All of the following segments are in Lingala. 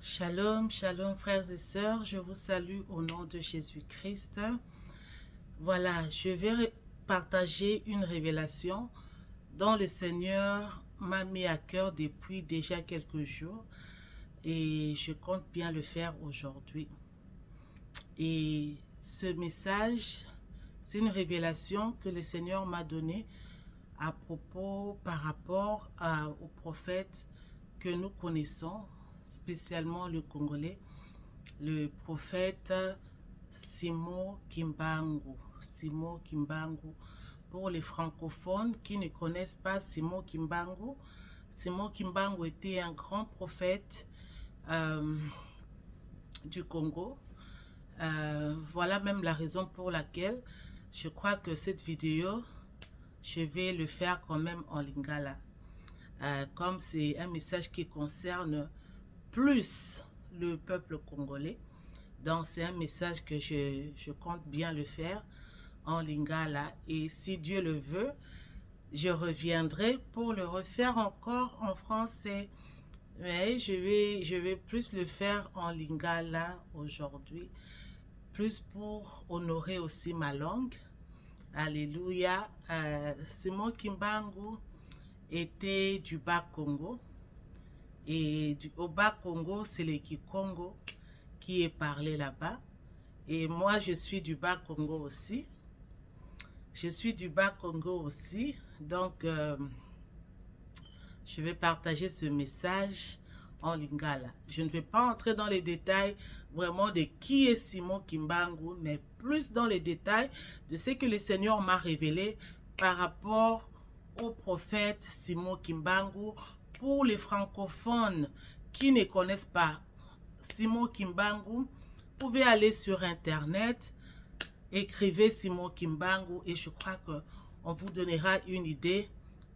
Shalom, shalom frères et sœurs, je vous salue au nom de Jésus-Christ. Voilà, je vais partager une révélation dont le Seigneur m'a mis à cœur depuis déjà quelques jours et je compte bien le faire aujourd'hui. Et ce message, c'est une révélation que le Seigneur m'a donnée à propos, par rapport au prophète que nous connaissons, spécialement le Congolais, le prophète Simon Kimbangu. Simon Kimbangu. Pour les francophones qui ne connaissent pas Simon Kimbangu était un grand prophète du Congo. Voilà même la raison pour laquelle je crois que cette vidéo, je vais le faire quand même en lingala. Comme c'est un message qui concerne plus le peuple congolais. Donc c'est un message que je compte bien le faire en lingala. Et si Dieu le veut, je reviendrai pour le refaire encore en français. Mais je vais plus le faire en lingala aujourd'hui. Plus pour honorer aussi ma langue. Alléluia. Simon Kimbangu était du Bas-Congo. Et au Bas-Congo, c'est le Kikongo qui est parlé là-bas. Et moi, je suis du Bas-Congo aussi. Je suis du Bas-Congo aussi. Donc, je vais partager ce message en lingala. Je ne vais pas entrer dans les détails vraiment de qui est Simon Kimbangu, mais plus dans les détails de ce que le Seigneur m'a révélé par rapport au prophète Simon Kimbangu. Pour les francophones qui ne connaissent pas Simon Kimbangu, vous pouvez aller sur Internet, écrivez Simon Kimbangu et je crois qu'on vous donnera une idée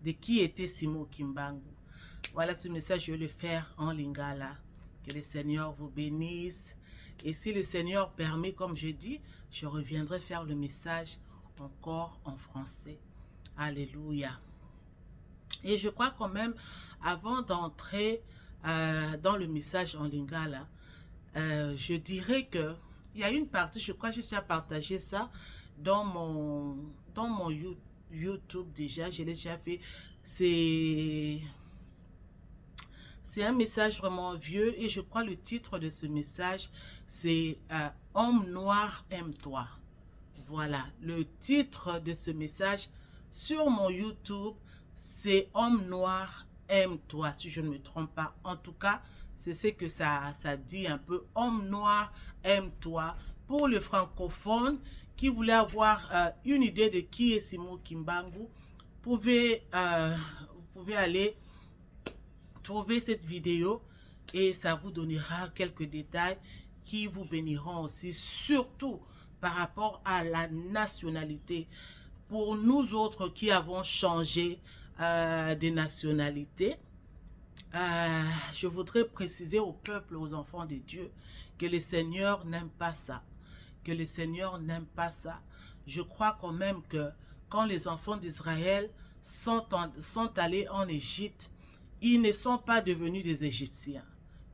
de qui était Simon Kimbangu. Voilà ce message, je vais le faire en lingala. Que le Seigneur vous bénisse. Et si le Seigneur permet, comme je dis, je reviendrai faire le message encore en français. Alléluia. Et je crois quand même, avant d'entrer dans le message en lingala, je dirais que il y a une partie, je crois que j'ai déjà partagé ça dans mon YouTube déjà, je l'ai déjà fait. C'est un message vraiment vieux et je crois le titre de ce message, c'est Homme noir aime-toi. Voilà, le titre de ce message sur mon YouTube, c'est Homme noir aime-toi, si je ne me trompe pas. En tout cas, c'est ce que ça dit un peu. Homme noir aime-toi. Pour le francophone qui voulait avoir une idée de qui est Simon Kimbangu, vous pouvez aller trouver cette vidéo et ça vous donnera quelques détails qui vous béniront aussi, surtout par rapport à la nationalité. Pour nous autres qui avons changé de nationalité, je voudrais préciser au peuple, aux enfants de Dieu, que le Seigneur n'aime pas ça. Que le Seigneur n'aime pas ça. Je crois quand même que quand les enfants d'Israël sont allés en Égypte, ils ne sont pas devenus des Égyptiens.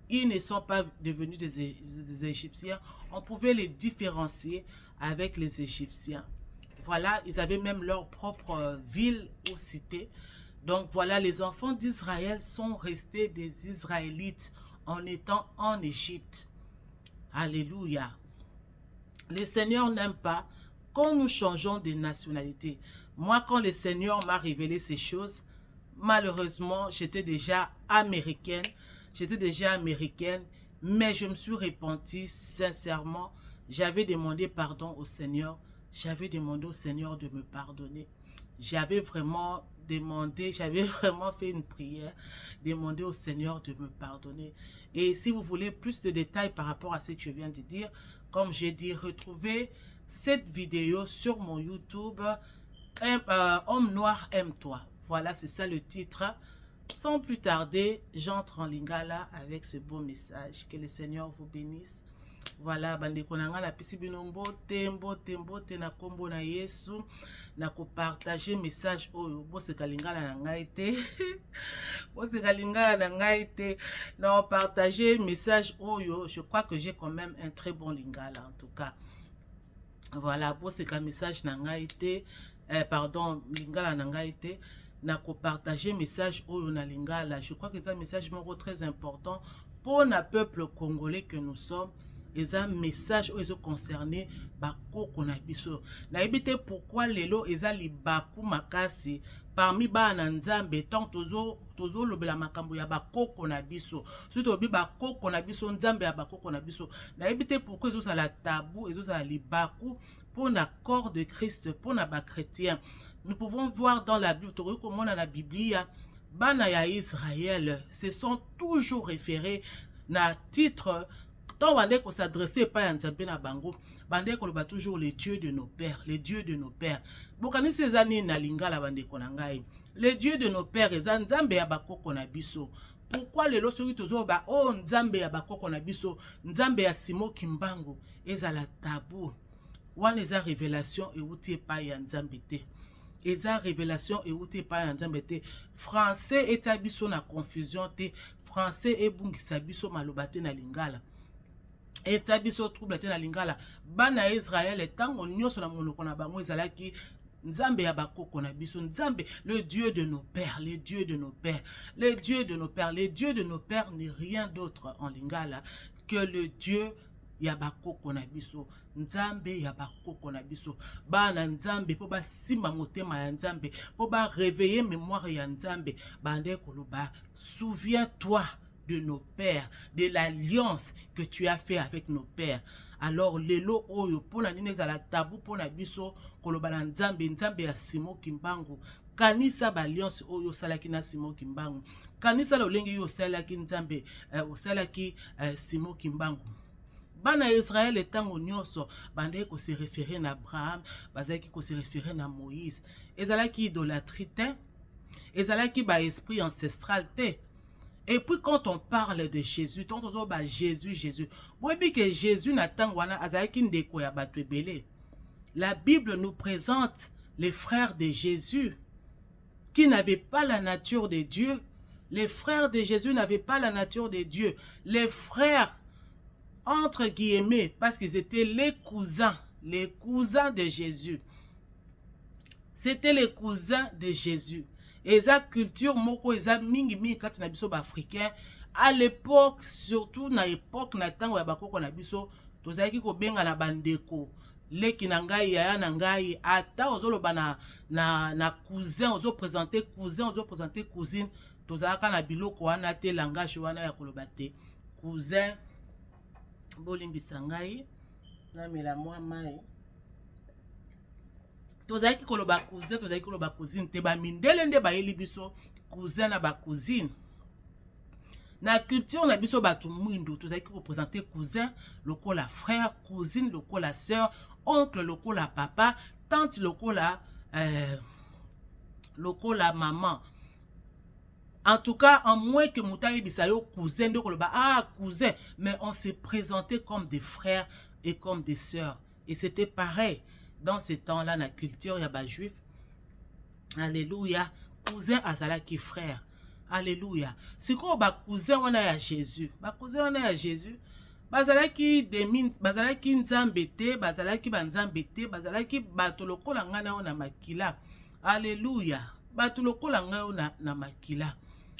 Ils ne sont pas devenus des Égyptiens. On pouvait les différencier avec les Égyptiens. Voilà, ils avaient même leur propre ville ou cité. Donc voilà, les enfants d'Israël sont restés des Israélites en étant en Égypte. Alléluia. Le Seigneur n'aime pas quand nous changeons de nationalité. Moi, quand le Seigneur m'a révélé ces choses, malheureusement, j'étais déjà américaine. Mais je me suis repentie sincèrement. J'avais demandé pardon au Seigneur. J'avais demandé au Seigneur de me pardonner. J'avais vraiment fait une prière, demander au Seigneur de me pardonner. Et si vous voulez plus de détails par rapport à ce que je viens de dire, comme j'ai dit, retrouvez cette vidéo sur mon YouTube, Homme noir aime-toi. Voilà, c'est ça le titre. Sans plus tarder, j'entre en lingala avec ce beau message. Que le Seigneur vous bénisse. Voilà, bandeko nanga na pisi bino mbote na kombo na Yesu. na partager message oyo boseka lingala na ngai te boseka lingala na ngai te na partager message oyo. Je crois que j'ai quand même un très bon lingala en tout cas. Voilà, boseka message na ngai te pardon, lingala na ngai te na partager message oyo na lingala. Je crois que c'est un message très important pour le peuple congolais que nous sommes. Et un message où ils ont concerné bakoko na biso. Na ebite pourquoi lelo eza libaku makasi parmi ba na nzambe tant tozo lobela makambo ya bakoko na biso. Surtout obi bakoko na biso nzambe ya bakoko na biso. Na ebite pourquoi ils ont la tabou, ils ont la libaku pour la corps de Christ, pour na ba chrétien. Nous pouvons voir dans la Bible, comment dans la Bible, bana ya Israël se sont toujours référés na titre. Tant bande qu'on s'adressait pas à Nzambe na bango, bande qu'on bat toujours les dieux de nos pères, les dieux de nos pères. Bokani ces années na lingala bande konangai. Les dieux de nos pères, les Nzambe ya bakoko na biso. Pourquoi les lorsque tozo ba oh Nzambe ya bakoko na biso, Nzambe ya Simo Kimbangu, ezala tabou. Wan eza révélation et outi pa ya Nzambe te. Eza révélation et outi pa ya Nzambe te. Français etabiso na confusion te. Français ebungisa biso malobate na lingala. Et tabiso trouble te na lingala bana Israël etango nyonso na monoko na bango ezalaki Nzambe ya bakoko na biso Nzambe le Dieu de nos pères, les dieux de nos pères, les dieux de nos pères, les dieux de nos pères n'est rien d'autre en lingala que le Dieu ya bakoko na biso Nzambe ya bakoko na biso bana Nzambe po ba simba motema ya Nzambe po ba réveiller mémoire ya Nzambe bande koloba souviens-toi de nos pères, de l'alliance que tu as fait avec nos pères. Alors, lelo oyo, pona nine za la tabou, pona biso, kolobala Nzambe, Nzambe ya Simo Kimbangu. Kanisa ba alliance oyo salaki na Simo Kimbangu. Kanisa lo lengi yo salaki Nzambe, salaki Simo Kimbangu. Bana Israël etango nyonso, bande ko se référer na Abraham, bazaki ko se référer na Moïse. Ezalaki idolâtrie te, ezalaki ba esprit ancestral te. Et puis quand on parle de Jésus, tant on dit Jésus, oui que Jésus n'attangwana azaki ndeko ya bato ebele. La Bible nous présente les frères de Jésus qui n'avaient pas la nature de Dieu. Les frères de Jésus n'avaient pas la nature de Dieu. Les frères, entre guillemets, parce qu'ils étaient les cousins de Jésus. C'était les cousins de Jésus. Et sa culture moko eza mingi kati na biso ba africain à l'époque surtout na époque na tango ya bakoko na biso tozaki ko benga na bandeko leki na ngai ya na ngai ata ozoloba na cousin ozo présenter cousine tozaka na biloko wana te langage wana ya koloba te cousin bolimbisa ngai na mela mwa mai. Tozaki koloba cousin, tozaki koloba cousine te ba mindele nde ba yeli biso cousin na ba cousine. Na culture na biso batu mwindu tozaki représenter cousin, lokola frère, cousine, lokola sœur, oncle, lokola papa, tante, lokola maman. En tout cas, en moins que Moutaï Bissayo cousin de koloba cousin, mais on s'est présenté comme des frères et comme des sœurs et c'était pareil. Dans ce temps-là, la culture, il y a des juifs. Alléluia. Cousin azalaki frère. Alléluia. C'est quoi, cousin, on a à Jésus. Cousin, on a à Jésus. Bazalaki demin, bazalaki nzambete, bazalaki banzambete, bazalaki batoloko la ngana ona makila. Alléluia. Batoloko la ngana na makila.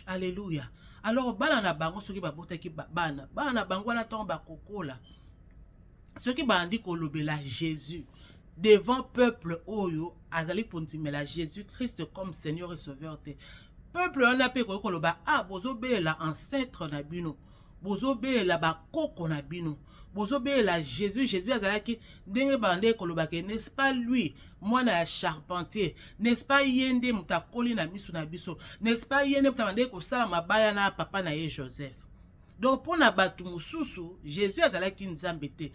Alléluia. Alors, bana na bango, soki babotaki bana. Bana bango na tomba kokola. Soki bandi kolobela Jésus. Devant peuple oyo azali pontimela Jésus-Christ comme Seigneur et Sauveur te. Peuple on a pe koloba bozobe la ancêtre na bino. Bozobe la bakoko na bino. Bozobe la Jésus azalaki ndenge bande koloba ke n'est-ce pas lui mwana ya charpentier, n'est-ce pas yende mutakoli na misu na biso, n'est-ce pas yende mutabande ko sala mabaya na papa na ye Joseph. Donc pour na batu mususu Jésus azalaki nzambe te.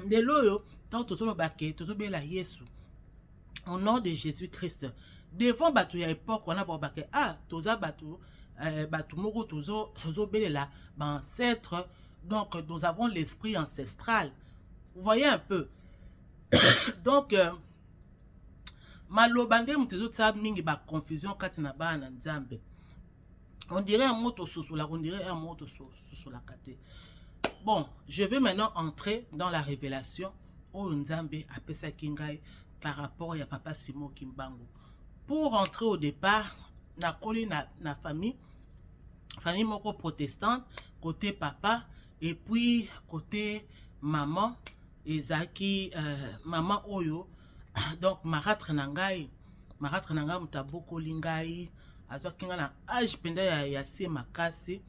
De loyo tant tozo bake tozo be la Yesu au nom de Jésus-Christ devant batu ya époque on a bake toza batu batu moko tozo be la ancêtre. Donc nous avons l'esprit ancestral, vous voyez un peu. Donc maloba nde mutu ezotala mingi ba confusion kati na bana nzambe. On dirait un mot sosola, on dirait un mot sosola kate. Bon, je vais maintenant entrer dans la révélation au Nzambe apesa kingai par rapport à papa Simon Kimbangu. Pour rentrer au départ, na koli na famille moko protestante côté papa et puis côté maman ezaki maman oyo donc maratre nangai mutaboko lingai azwa kinga na âge penda ya se makasi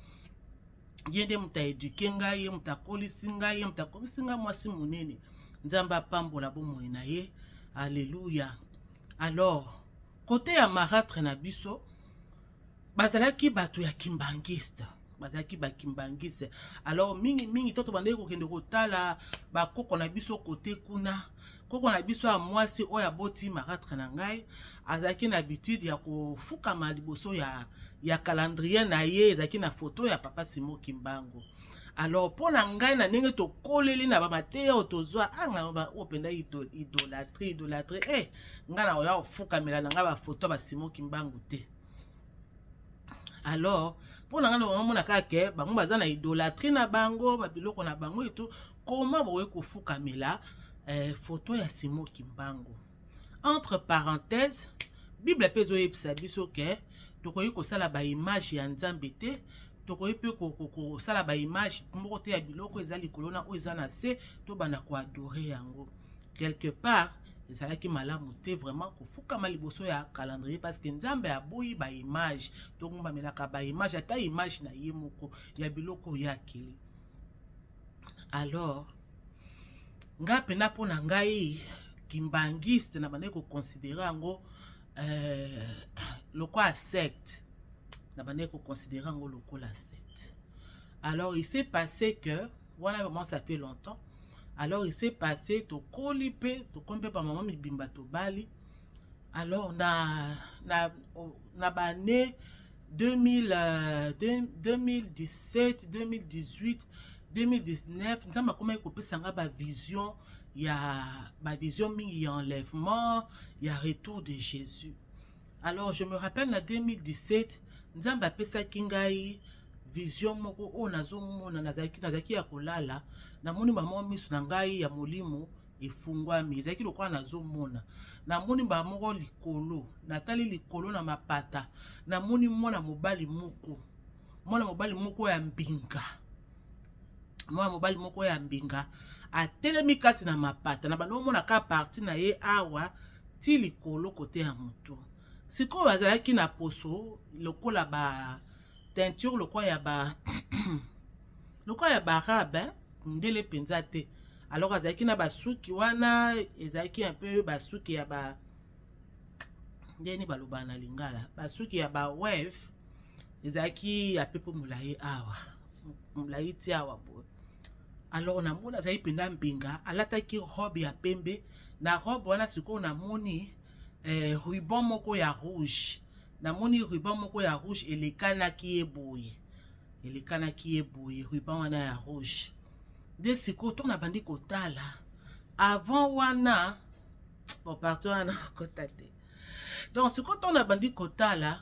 yende muta éduquer ngai mutakolisi ngai mutakomisinga mwasi munene nzamba pambola bomoi na ye. Alléluia. Alors côté ya maratre na biso bazalaki bato ya kimbangiste, bazalaki ba kimbangiste. Alors mingi toto bande ko kende kotala ba koko na biso côté kuna koko na biso ya mwasi oya boti maratre na ngai azalaki na habitude ya kofuka maliboso ya calendrier na ye ezalaki na photo ya papa Simon Kimbangu. Alors pour na ngai na ndenge to koleli na ba mateya tozwa anga ba openda idolâtrie nga na oya ofuka mela na nga ba photo ba Simon Kimbangu te. Alors pour na nga no mona kake bango baza na idolâtrie na bango ba biloko na bango et tout comment boye kofuka mela photo ya Simon Kimbangu. Entre parenthèses, Bible pezo yebisa biso ke tokoyi kosala ba image ya Nzambe te, tokoyi pe kosala ba image moko te ya biloko ezali kolona o ezana se to bana ko adorer yango. Quelque part, ezalaki malamu te vraiment kofuka maliboso ya calendrier parce que Nzambe aboyi ba image, to ngomba melaka ba image ata image na ye moko ya biloko ya kili. Alors nga pena pona ngai kimbangiste na bande ko considérer yango lokola secte, na bande ko considérer yango lokola secte. Alors il s'est passé que voilà vraiment ça fait longtemps. Alors il s'est passé to kolipe to kompe pa maman mibimba to bali. Alors na bane 2017 2018 2019 nzamba koma ekopesa nga ba vision mingi ya enlèvement, ya retour de Jésus. Alors je me rappelle na 2017 nzamba pesa kingai vision moko o nazomona nazaki ya kolala na moni mama misu na ngai ya molimo efungwami ezaki lokwa nazomona na moni ba moko likolo natali likolo na mapata na moni mwana mobali moko ya mbinga. Mwana mobali moko ya mbinga atelemi kati na mapata na bano mona ka parti na ye awa ti likolo kote ya moto. Siko bazalaki na poso lokola ba teinture lokola ya ba arabe ndele penza te. Alors azalaki na basuki wana ezalaki un peu basuki ya ba ndeni baloba na lingala basuki ya ba wave ezalaki ya pepo mulayi awa mulayi ti awa bo. Alors na mona azali penda mbinga alataki robe ya pembe na robe wana siko na moni ruban moko ya rouge. Na moni ruban moko ya rouge elekanaki ye boye ruban wana ya rouge. De siko to na bandi kotala avant wana bon parti wana kota te. Donc siko to na bandi kotala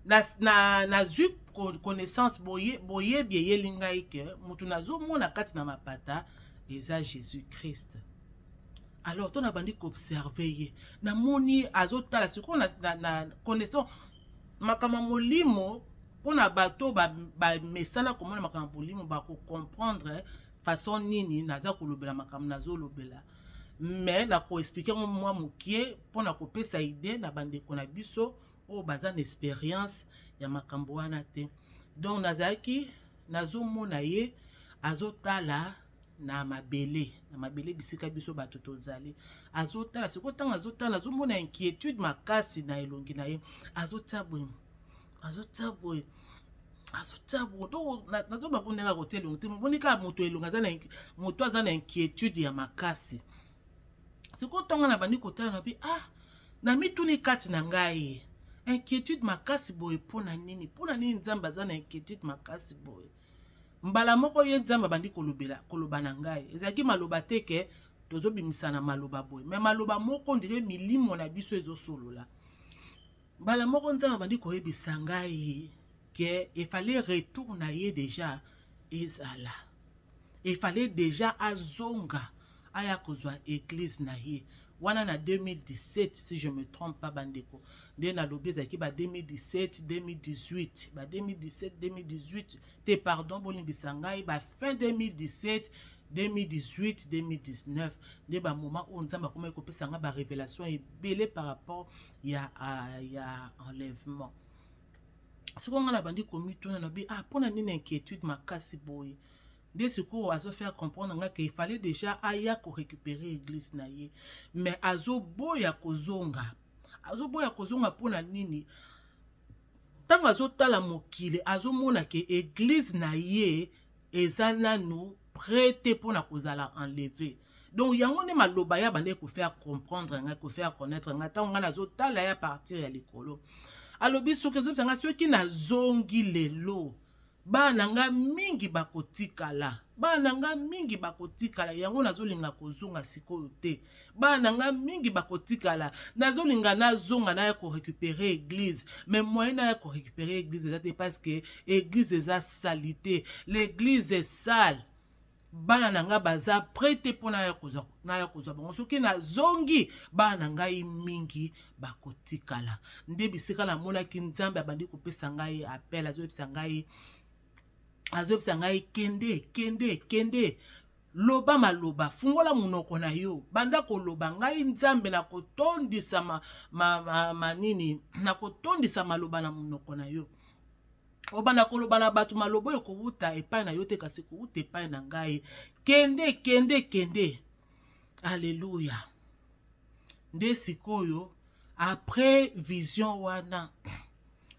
na zui connaissance boye biye lingai ke mutu nazomona kati na mapata eza Jésus Christ. Alors to na bandi ko observer ye na moni azotala siko na connaissance makama molimo pona bato ba mesala komona makama molimo ba ko comprendre façon nini naza kolobela makama nazolobela mais na ko expliquer moi mukie pona ko pesa idée na bande ko na biso o baza na expérience ya makambo wana te. Donc nazaki nazomona ye azotala na mabele bisika biso bato tozali azotala siko tanga azotala azomona inquiétude makasi na elongi na ye azotabwe donc nazoba kundeka kotelongo te monika moto elonga aza na inquiétude ya makasi siko tonga na bandi kotala na bi na mituni kati na ngai inquiétude makasi boye pona nini Nzambe aza na inquiétude makasi boye mbala moko ye Nzambe bandi koloba na ngai ezaki maloba te ke tozo bimisa na maloba boy mais maloba moko ndire milimo na biso ezo solola bala moko nzambe bandi koyebisa ngai que il fallait retour na ye déjà ezala il fallait déjà azonga aya kozwa église na ye wana na 2017 si je me trompe pas bandeko nde na lobi ezalaki ba 2017 2018 ba 2017 2018 te pardon bolimbisa ngai ba fin 2017 2018 2019 nde ba moment oyo nzambe akomaki kopesa ngai ba révélation ebele par rapport ya enlèvement sikoyo ngai na bandi komituna na bi mpona nini inquiétude makasi boye nde sikoyo azofaire comprendre nga ke il fallait déjà aya korécupérer église na ye mais azoboya kozonga mpona nini ntango azotala mokili azomona ke église na ye eza nanu prêt mpona kozala enlevé donc yango nde maloba ya bande kofaire comprendre nga kofaire connaître nga ntango nga nazotala ya partir ya likolo alobi soki ezobisa nga soki nazongi lelo bana nga mingi bakotikala yango nazolinga kozonga sikoyo te bana nga mingi bakotikala nazolinga nazonga na ya korécupérer église mais moyen na ya korécupérer église eza te parce que église eza salité l'église est sale bana na nga baza prêté mpo na ya kozwa bango soki nazongi bana ngai mingi bakotikala nde bisika namonaki nzambe abandi kopesa ngai appel azoyebisa ngai kende loba maloba fungola munoko na yo banda koloba ngai nzambe na kotondisa manini na kotondisa maloba na munoko na yo obanda koloba na bato maloba ekowuta epai na yo te kasi kowuta epai na ngai kende alleluya nde sikoyo après vision wana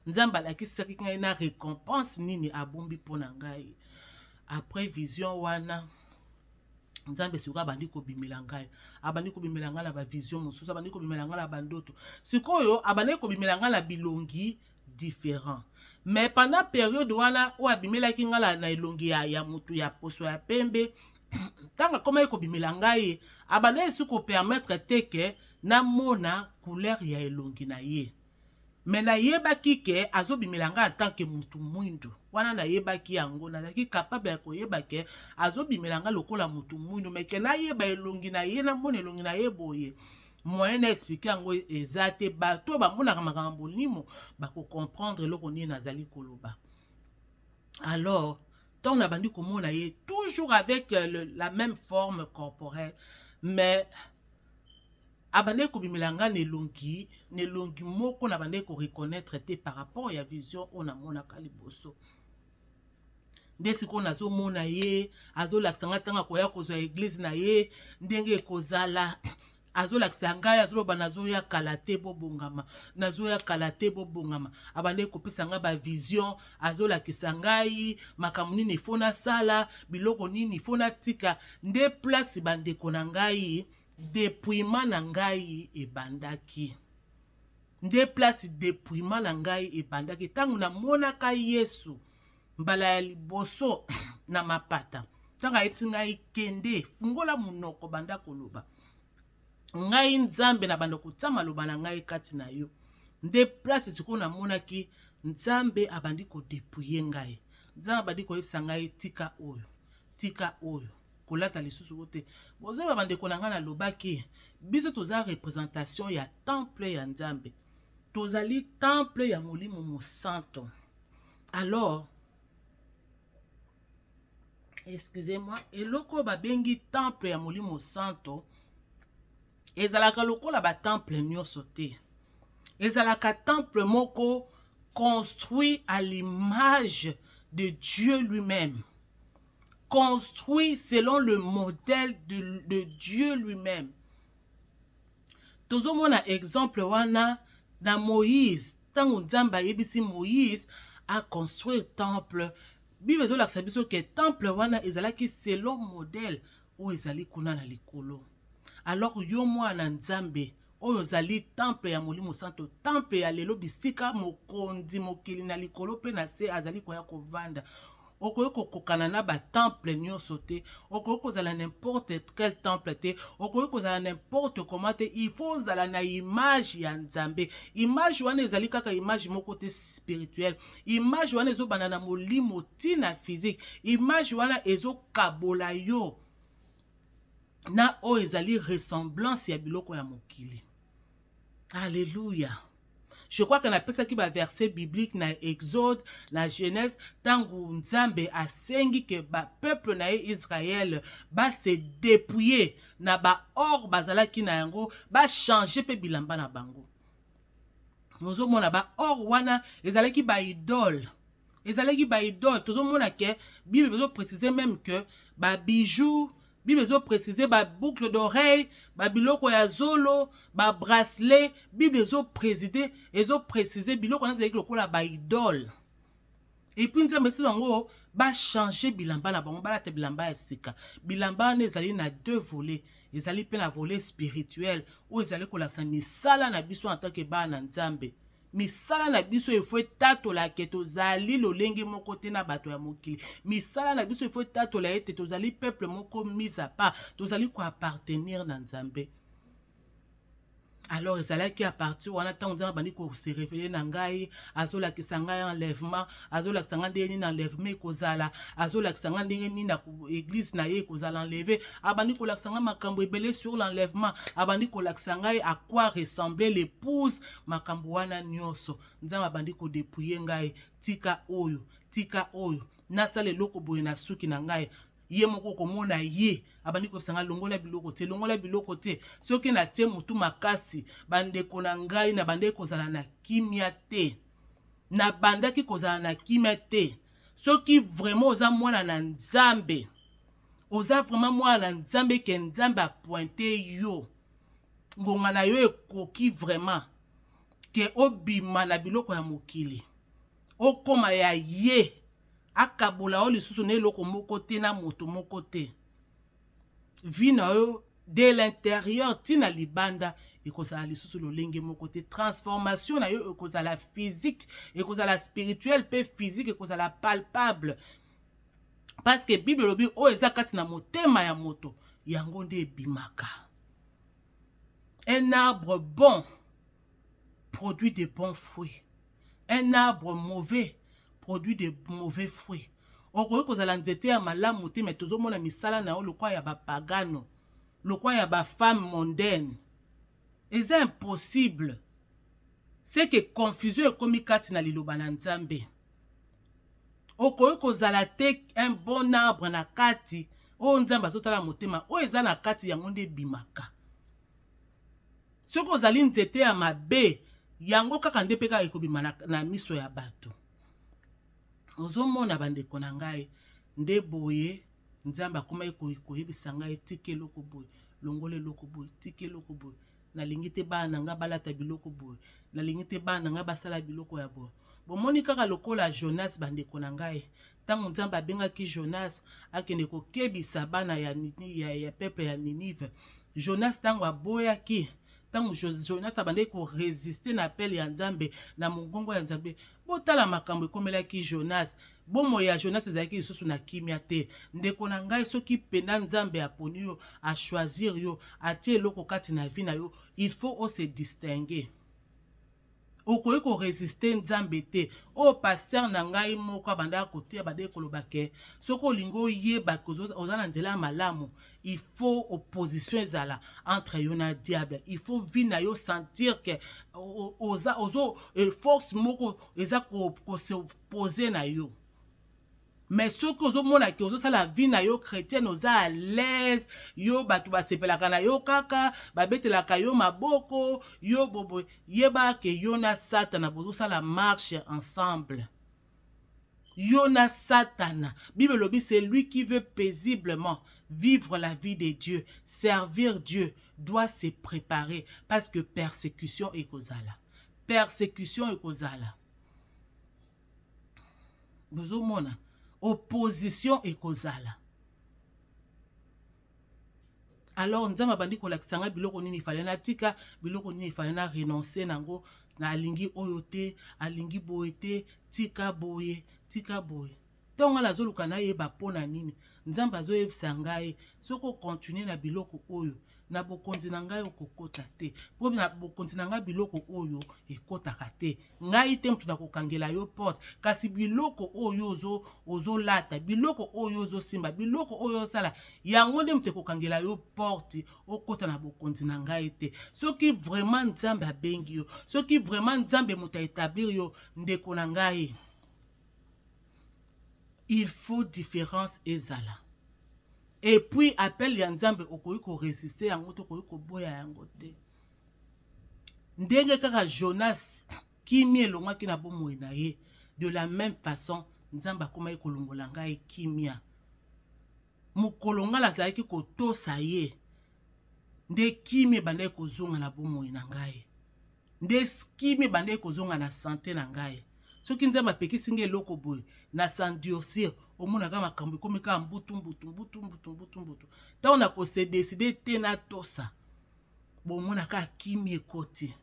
nzambe alakisaki ngai na récompense nini abombi mpo na ngai après vision wana nzambe sikoyo abandi kobimela ngai na bavision mosusu abandi kobimela ngai na bandoto sikoyo abandi kobimela ngai na bilongi différent mais pendant période wana oyo abimelaki ngai na elongi ya mutu ya poso ya pembe ntango akomaki kobimela ngai abandi esi kopermettre te ke namona couleur ya elongi na ye mais nayebaki ke azobimela ngai en tant que mutu mwindo wana nayebaki yango nazalaki capable ya koyeba ke azobimela ngai lokola mutu mwindo mais ke nayeba elongi na ye namona elongi na ye boye moyen na expliquer yango eza te bato bamonaka makambo bolimo bakocomprendre eloko nini nazali koloba alors ntango na bandi komona ye toujours avec la même forme corporelle mais abandeki kobimela nga nelongi moko na bandeki koreconnaître te par rapport ya vision oyo namonaka liboso nde sikoyo nazomona ye azolakisa nga ntango akoya kozwa église na ye ndenge ekozala azolakisa ngai azoloba nazoya kala te bobongama abandeki kopesa ngai bavision azolakisa ngai makambo nini ifo nasala biloko nini ifo natika nde place bandeko na ngai dépouillement na ngai ebandaki ntango namonaka Yesu mbala ya liboso na mapata ntango ayebisi ngai kende fungola munoko banda koloba ngai nzambe na banda kotya maloba na ngai kati na yo nde place sikoyo namonaki nzambe abandi kodépouiller ngai nzambe abandi koyebisa ngai tika oyo kolata lisusu te bozoba bandeko na ngai nalobaki biso toza représentation ya temple ya nzambe tozali temple ya molimo mosanto alors excusez-moi eloko babengi temple ya molimo santo ezalaka lokola ba temple nyonso te ezalaka temple moko construit à l'image de Dieu lui-même, construit selon le modèle de Dieu lui-même. Tozomona exemple wana na Moïse, tango Nzamba yebisi Moïse a construit temple. Bible ezolakisa biso ke temple wana ezalaki selon modèle o ezali kuna na likolo. Alors yo mwana Nzambe oyo zali temple ya molimo santo, temple ya lelo bisika mokondi mokili na likolo pe na se azali koya kovanda. okoki kokokana na ba temple nyonso te, okoki kozala n'importe quel temple te, okoki kozala n'importe comment te, il faut ozala na image ya Nzambe. Image wana ezali kaka image moko te spirituel, image wana ezobanda na molimo tina physique, image wana ezokabola yo na oyo ezali ressemblance ya biloko ya mokili. Alléluia. Je crois qu'on appelle ça qui va verset biblique na Exode, na Genèse, tangu Nzambe asengi ke ba peuple na Israël ba se dépouiller na ba or bazala ki na yango ba changer pe bilamba na bango. Nozo mona ba or wana ezalaki ba idole. Ezalaki ba idole. Tozo mona ke Bible bezo préciser même que ba bijoux, Bible bezo préciser ba boucle d'oreille, ba biloko ya zolo, ba bracelet, Bible bezo préciser biloko na ezalaki lokola ba idole. Et puis Nzambe si bango ba changer bilamba na bango, ba lata bilamba ya sika. Bilamba na ezali na deux volets. Ezali pe na volet spirituel ou ezali kolakisa misala na biso en tant que bana Nzambe. Misala na biso il faut tatola ke tozali lolenge moko te na bato ya mokili. Misala na biso il faut tatola ete tozali peuple moko mis à part, tozali ko appartenir na Nzambe. Alors ezalaki à partir wana tant Nzambe bandi ko se révéler na ngai, azola kisanga enlèvement, azola kisanga ndeni na enlèvement kozala, azola kisanga ndeni na église na ye kozala enlevé, abandi ko lakisanga makambo ebele sur l'enlèvement, abandi ko lakisanga à quoi ressemblait l'épouse, makambo wana nyonso. Nzambe bandi ko dépouiller ngai, tika oyo, nasale loko boye na suki na ngai. Ye moko komona ye abandi ko sanga longola biloko te soki na tie mutu makasi bande kona ngai na bande kozala na kimia te na bandaki kozala na kimia te soki vraiment oza mwana na Nzambe oza vraiment mwana na Nzambe ke Nzambe a pointé yo ngonga na yo ekoki vraiment ke obima na biloko ya mokili okoma ya ye akabola o lisusu ne loko moko te na moto moko te. Vie na yo de l'intérieur tina libanda ekozala lisusu lolenge moko te. Transformation na yo ekozala physique, ekozala spirituel pe physique, ekozala palpable. Parce que Bible lobi o eza kati na motema ya moto yango nde ebimaka. Un arbre bon produit de bons fruits. Un arbre mauvais produit de mauvais fruits. Okoki kozala nzete ya malamu te mais tozomona misala na yo lokwa ya ba pagano, lokwa ya ba femme mondaine. C'est impossible. C'est que confusion ekomi kati na liloba na Nzambe. Okoki kozala te un bon arbre na kati o Nzambe azotala motema o eza na kati yango nde bimaka. Soki ozali nzete ya mabe yango kaka nde peka ekobima na miso ya bato. Ozomona bandeko na ngai nde boye Nzambe akoma koyebisa ngai tike loko boye longole loko boye tike loko boye nalingi te bana nga balata biloko boye nalingi te bana nga basala biloko ya boye. Bomoni kaka lokola Jonas bandeko na ngai tango Nzambe abengaki Jonas akende kokebisa bana ya peuple ya Ninive. Jonas tango aboyaki tango Jonas abandaki ko résister na appel ya Nzambe na mongongo ya Nzambe botala makambo ekomelaki Jonas bomo ya Jonas ezalaki lisusu na kimia te. Ndeko na ngai soki pena Nzambe aponi yo a choisir yo atie eloko kati na vie na yo il faut se distinguer. Okoki ko résister Nzambe te. O pasteur na ngai moko abanda kotia bade koloba ke soko olingo yeba kozana nzela malamu il faut opposition ezala entre yo na diable. Il faut vi na yo sentir que ozo force moko eza ko se opposer na yo. Mais ce que vous mona ki ozo la vie na yo chrétienne oza à l'aise yo batu basepelaka na yo kaka babetelaka yo maboko yo bobo yeba ke yo na Satana bozo la marche ensemble. Yo na Satana. Bible lobi c'est lui qui veut paisiblement vivre la vie de Dieu, servir Dieu, doit se préparer parce que persécution est kozala. Persécution est kozala. Bozo mona opposition ekozala. Alors Nzambe bandi ko lakisanga biloko nini fallait na tika biloko nini fallait na renoncer nango na alingi oyote alingi boyete tika boye Tonga la zoluka na yeba pona nini. Nzambe azo yebisa ngai soko continue na biloko oyo na bokonzi na ngai okokota te. Po na bokonzi na ngai biloko oyo ekotaka te. Ngai te mutu na kokangela yo porte kasi biloko oyo ozo lata, biloko oyo ozo simba, biloko oyo sala yango nde mutu kokangela yo porte okota na bokonzi na ngai te. Soki vraiment Nzambe abengi yo, soki vraiment Nzambe mutu établir yo ndeko na ngai, il faut différence ezala. Et puis appel ya Nzambe okoyi ko résister yango to koyi ko boya yango te. Ndenge kaka Jonas kimi elongwaki na bomoi na ye, de la même façon Nzambe akomaki kolongola ngai kimia. Mukolo nga nazalaki kotosa ye, nde kimi ebandaki kozonga na bomoi na ngai. Nde kimi ebandaki kozonga na santé na ngai. Soki Nzambe apekisi ngai eloko boye na s'endurcir, omonaka makambo ekomi kaka mbutu. Tango na kose décider te na tosa, bomonaka kimi ekoti.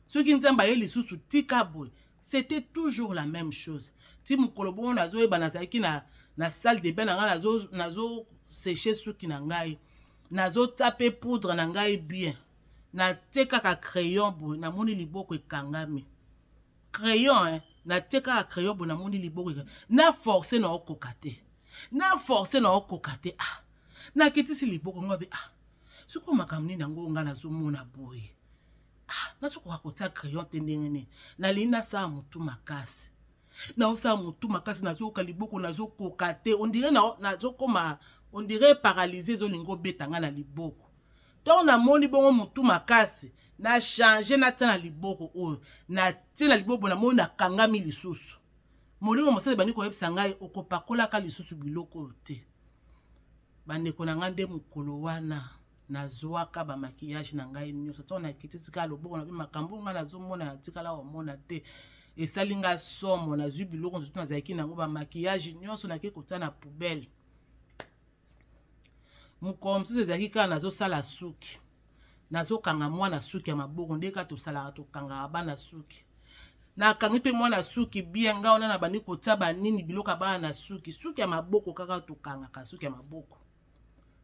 Soki Nzambe aye lisusu tika boye, c'était toujours la même chose. Ti mukolo bongo nazoyeba nazalaki na salle de bain na ngai nazo sécher suki na ngai, nazo taper poudre na ngai bien, na te kaka crayon boye namoni liboko ekangami. Crayon na te kaka crayon boye namoni liboko ekangami. Na forcer na okoka te. Na forcer na okoka te. Na kitisi liboko ngabe soko makambo nini nango nga nazomona boye. Nasokoka kotia crayon te ndenge nini. Nalingi nasala mutu makasi. Na osala mutu makasi nazoyoka liboko nazokoka te. On dirait paralysé zolingo betanga na liboko. Tango namoni bongo mutu makasi, na changer na tia na liboko oyo. Na tia na liboko na moni nakangami lisusu. Molimo mosala bandi koyebisa ngai okopakolaka lisusu biloko oyo te. Bandeko na ngai nde mukolo wana nazwaka ba maquillage na ngai nyonso. Tango na kitisika loboko na makambo nga nazomona na tikala omona te. Esali nga somo nazwi biloko nzoto nazalaki nango ba maquillage nyonso nake kotia na poubelle. Mukolo mosusu ezalaki kaka nazosala suki. Nazokanga mwana suki ya maboko nde kaka tosalaka tokanga bana suki. Nakangi mpe mwana suki bien nga wana na bandi kotia banini biloko bana na suki. Suki ya maboko kaka tokangaka suki ya maboko.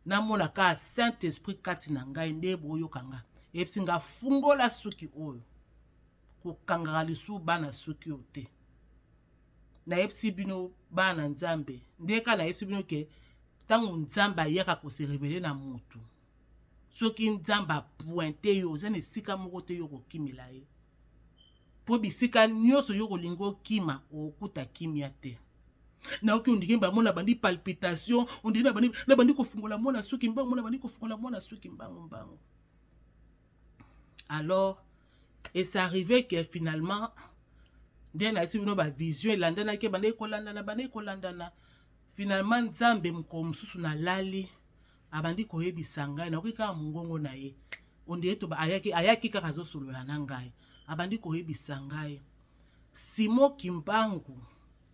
Namona ka Saint-Esprit kati na ngai nde boyoka nga. Epsi nga fungola suki oyo. Kokangaka lisu bana suki oyo te. Na epsi bino bana Nzambe. Nde ka na epsi bino ke tango Nzambe ayaka kose révéler na mutu. Soki Nzambe pointe yo zene sika moko te yo kokimela ye. Po bisika nyonso yo kolingo kima okuta kimia te. Na oki ondike mona bandi palpitation, ondike na bandi kofungola mona suki mbango, na bandi kofungola mona suki mbango. Alors, et c'est arrivé que finalement, dès na esi bino ba vision elandana ke bandi kolandana. Finalement Nzambe mukolo mususu na lali abandi koyebisa ngai na okika mungongo na ye. Ondike to ayaki kaka zosolola na ngai. Abandi koyebisa ngai. Simon Kimbangu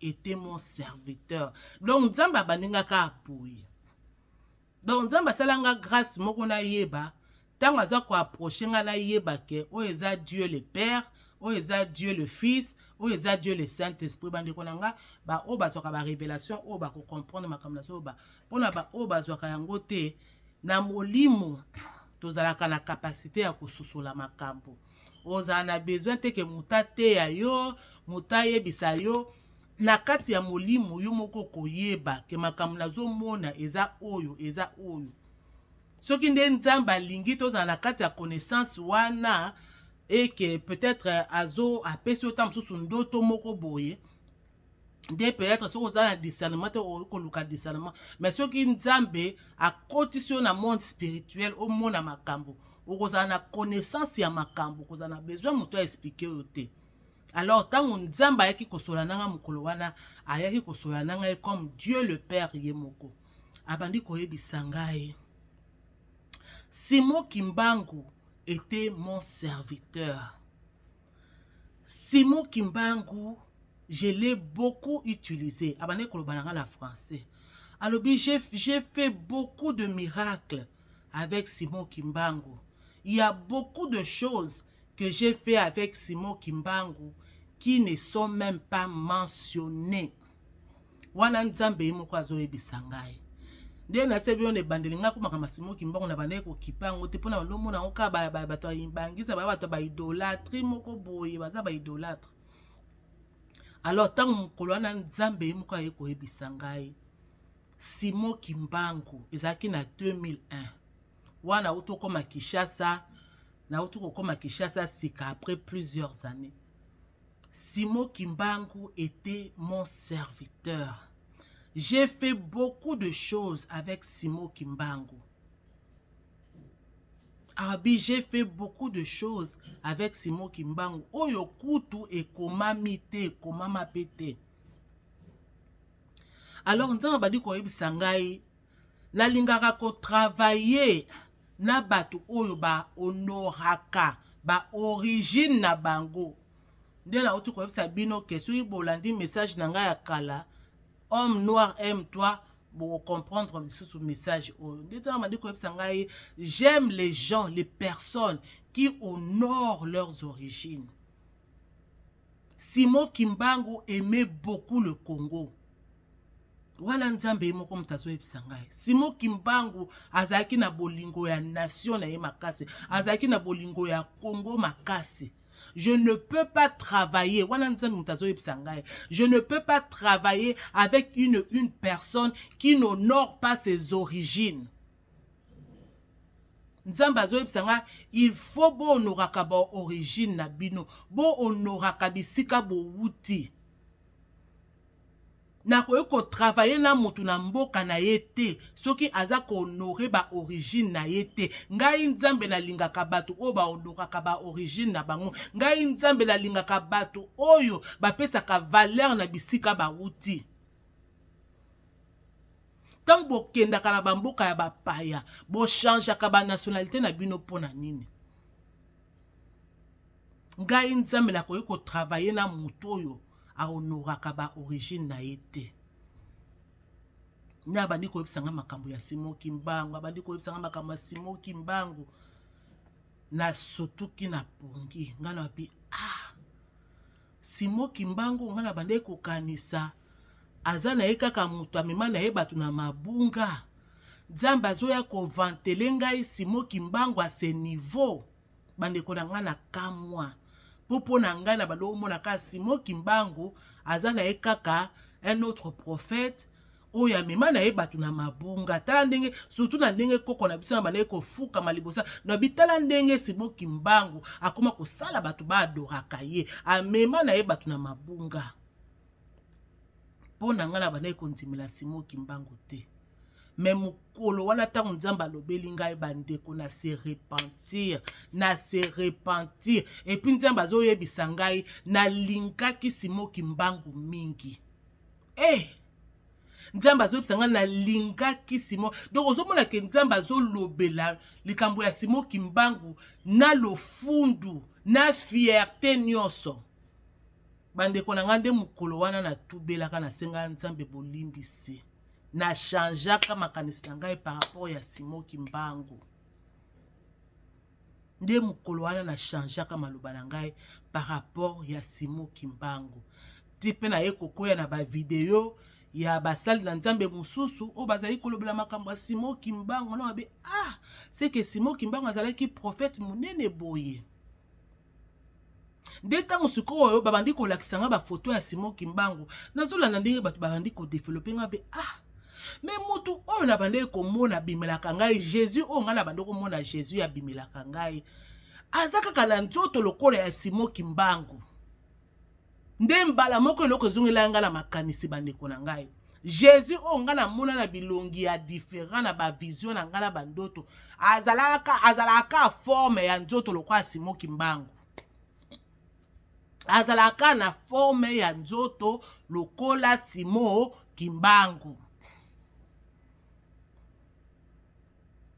était mon serviteur. Donc Nzambe abandingaka apuye. Donc Nzambe salanga grâce moko na yeba. Tango aza ko approcher nga na yeba ke o eza Dieu le Père, o eza Dieu le Fils, o eza Dieu le Saint-Esprit. Bandeko nanga ba o bazwaka ba révélation o ba ko comprendre makambo na so ba. Pona ba o bazwaka yango te na molimo tozalaka na capacité ya kososola makambo. Ozala na besoin te ke muta te ya yo, muta yebisa yo. Na kati ya molimo yo moko koyeba ke makambo nazomona eza oyo. Soki nde Nzambe alingi tozala na kati ya connaissance wana et que peut-être azo apesi otam susu ndoto moko boye. Nde peut-être soki ozala na discernement te okoluka discernement. Mais soki Nzambe akotisi yo na monde spirituel omona makambo. Okozala na connaissance ya makambo, okozala na besoin muto expliquer yo te. Alors tango Nzambe ayaki kosola nanga mukolo wana, ayaki kosola nanga comme Dieu le Père yemoko. Abandi koyebisa ngai. Simon Kimbangu était mon serviteur. Simon Kimbangu, je l'ai beaucoup utilisé. Abandi koloba nanga na français. Alors j'ai fait beaucoup de miracles avec Simon Kimbangu. Il y a beaucoup de choses que j'ai fait avec Simon Kimbangu qui ne sont même pas mentionnées. wana nzambe moko azoyebisa ngai. Nde na sebi on ebandeli nga komaka masimo kimbango na bande ko kipango te pona ndo mona oka bato imbangisa bato ba idolâtre moko boye baza ba idolâtre. Alors tant mokolo wana nzambe moko ayeko yebisa ngai Simon Kimbangu ezaki na 2001 wana utokoma Kinshasa na utokoma Kinshasa sika après plusieurs années. Simon Kimbangu était mon serviteur. J'ai fait beaucoup de choses avec Simon Kimbangu. Abi, j'ai fait beaucoup de choses avec Simon Kimbangu. Oyo kutu e komami te, komama pete. Alors, nzamba badi ko yebisa ngai na lingaka ko travailler na batu oyo ba honoraka, ba origine na bango. Nde na utu ko yebisa bino ke soki bolandi message na ngai ya kala. Homme noir aime-toi pour comprendre ce message. J'aime les gens, les personnes qui honorent leurs origines. Simon Kimbangu aimait beaucoup le Congo. Simon Kimbangu azaki na bolingo ya nation na ye makasi, azaki na bolingo ya Congo makasi. Je ne peux pas travailler. Je ne peux pas travailler avec une personne qui n'honore pas ses origines. Il faut bo honoraka ba origine na bino, bo honoraka bisika bo wuti. Na ko travailler na mutu na mboka na yete soki aza ko honorer ba origine na yete ngai nzambe na lingaka bato o ba honoraka ba origine na bango ngai nzambe na lingaka bato oyo ba pesaka valeur na bisika ba wuti. Tant bo kenda kala ba mboka ya ba paya bo change ka ba nationalité na bino pona nini. Ngai nzambe na ko travailler na mutu oyo a honoraka ba origine na yete. Na bandi ko yebisanga makambo ya Simon Kimbangu, bandi ko yebisanga makambo ya Simon Kimbangu na sotuki na pongi. Ngana bi Simon Kimbangu ngana bandi ko kanisa azana ekaka mutu amema na ye batu na mabunga. Nzambe azoya ko vantele ngai Simon Kimbangu à ce niveau. Bandi ko na ngana kamwa. Popo na ngai na balo mona ka Simon Kimbangu azana ekaka un autre prophète oya mema na ye batu na mabunga tala ndenge surtout na ndenge koko na biso na bana ko fuka malibosa na bitala ndenge Simon Kimbangu akoma ko sala batu ba adoraka ye amema na ye batu na mabunga pona ngana bana ko ndimela Simon Kimbangu te. Mais mukolo wana tango nzamba lobeli ngai bandeko na se repentir et puis nzamba zo yebisa ngai na linkaki Simon Kimbangu mingi nzamba zo yebisa ngai na linkaki Simon donc ozomona ke nzamba zo lobela likambo ya Simon Kimbangu na lofundu na fierté nyonso bandeko na ngande mukolo wana na tubelaka na senga nzambe bolimbisi na changeaka makanisi na ngai par rapport ya Simon Kimbangu. Nde mukolo wana na changeaka maloba na ngai par rapport ya Simon Kimbangu. Tipe na ye kokoya na ba video ya basali na nzambe mususu o bazali kolobela makambo ya Simon Kimbangu na be c'est que Simon Kimbangu azalaki prophète munene boye. Nde tango sikoyo babandi ko lakisanga ba photo ya Simon Kimbangu nazolanda ndenge bato babandi ko développer nga be mais mutu oyo na bande ko mona bimelaka ngai Jésus o nga na bande ko mona Jésus ya bimelaka ngai azaka kala nzoto lokola ya Simon Kimbangu nde mbala moko eloko zungela nga na makanisi bandeko na ngai Jésus o nga na mona na bilongi ya différent na ba vision na nga na bandoto azalaka forme ya nzoto lokola Simon Kimbangu azalaka na forme ya nzoto lokola Simon Kimbangu.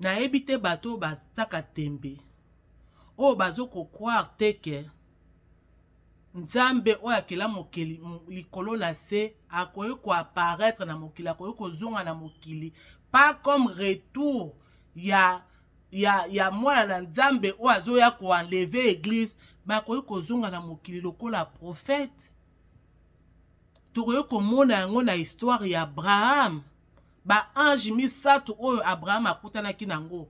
Na ebite bato basaka tembe o bazoko croire teke nzambe oya kela mokili likolo na se akoye ko apparaître na mokili akoye ko zonga na mokili pas comme retour ya mwana na nzambe o azoya ko enlever église ba koye ko zonga na mokili lokola prophète. tokoki komona yango na histoire ya Abraham. Ba ange misato oyo Abraham akutanaki nango.